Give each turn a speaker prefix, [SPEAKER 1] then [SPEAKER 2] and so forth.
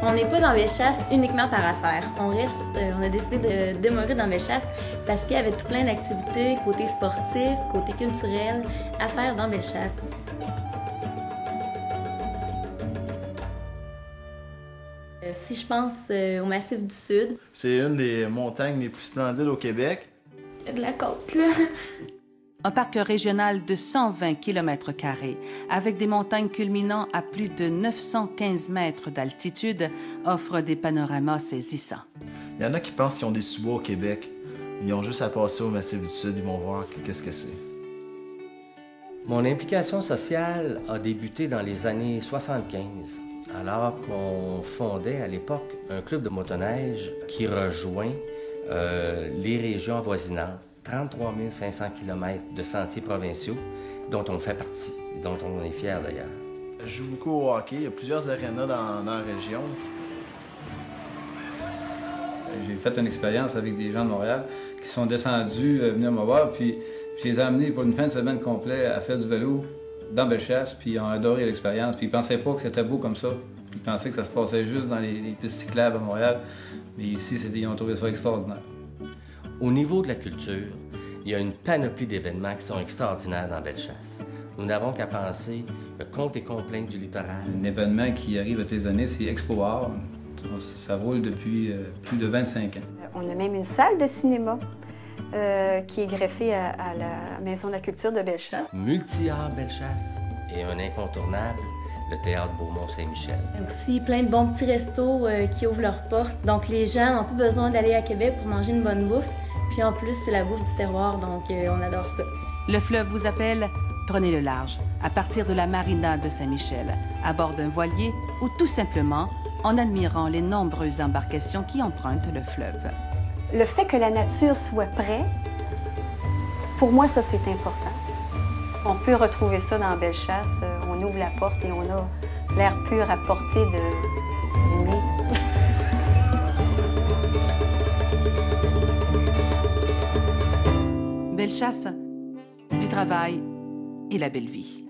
[SPEAKER 1] On n'est pas dans Bellechasse uniquement par affaires. On a décidé de demeurer dans Bellechasse parce qu'il y avait tout plein d'activités, côté sportif, côté culturel, à faire dans Bellechasse. Si je pense au Massif du Sud...
[SPEAKER 2] C'est une des montagnes les plus splendides au Québec.
[SPEAKER 1] Il y a de la côte, là.
[SPEAKER 3] Un parc régional de 120 km², avec des montagnes culminant à plus de 915 mètres d'altitude, offre des panoramas saisissants.
[SPEAKER 2] Il y en a qui pensent qu'ils ont des sous-bois au Québec. Ils ont juste à passer au Massif du Sud, ils vont voir qu'est-ce que c'est.
[SPEAKER 4] Mon implication sociale a débuté dans les années 75, alors qu'on fondait à l'époque un club de motoneige qui rejoint les régions avoisinantes. 33 500 km de sentiers provinciaux dont on fait partie, dont on est fiers d'ailleurs.
[SPEAKER 2] Je joue beaucoup au hockey, il y a plusieurs arénas dans la région.
[SPEAKER 5] J'ai fait une expérience avec des gens de Montréal qui sont descendus venir me voir, puis je les ai amenés pour une fin de semaine complète à faire du vélo dans Bellechasse, puis ils ont adoré l'expérience, puis ils pensaient pas que c'était beau comme ça. Ils pensaient que ça se passait juste dans les pistes cyclables à Montréal, mais ici, ils ont trouvé ça extraordinaire.
[SPEAKER 4] Au niveau de la culture, il y a une panoplie d'événements qui sont extraordinaires dans Bellechasse. Nous n'avons qu'à penser le Contes et complaintes du littoral.
[SPEAKER 5] Un événement qui arrive toutes les années, c'est Expo Art. Ça roule depuis plus de 25 ans.
[SPEAKER 6] On a même une salle de cinéma qui est greffée à la Maison de la culture de Bellechasse.
[SPEAKER 4] Multi-art Bellechasse et un incontournable, le Théâtre Beaumont-Saint-Michel.
[SPEAKER 1] Il y a aussi plein de bons petits restos qui ouvrent leurs portes. Donc les gens n'ont pas besoin d'aller à Québec pour manger une bonne bouffe. Puis en plus, c'est la bouffe du terroir, donc on adore ça.
[SPEAKER 3] Le fleuve vous appelle? Prenez le large, à partir de la marina de Saint-Michel, à bord d'un voilier ou tout simplement en admirant les nombreuses embarcations qui empruntent le fleuve.
[SPEAKER 6] Le fait que la nature soit près, pour moi, ça, c'est important. On peut retrouver ça dans Bellechasse. On ouvre la porte et on a l'air pur à portée du nez.
[SPEAKER 3] Bellechasse, du travail et la belle vie.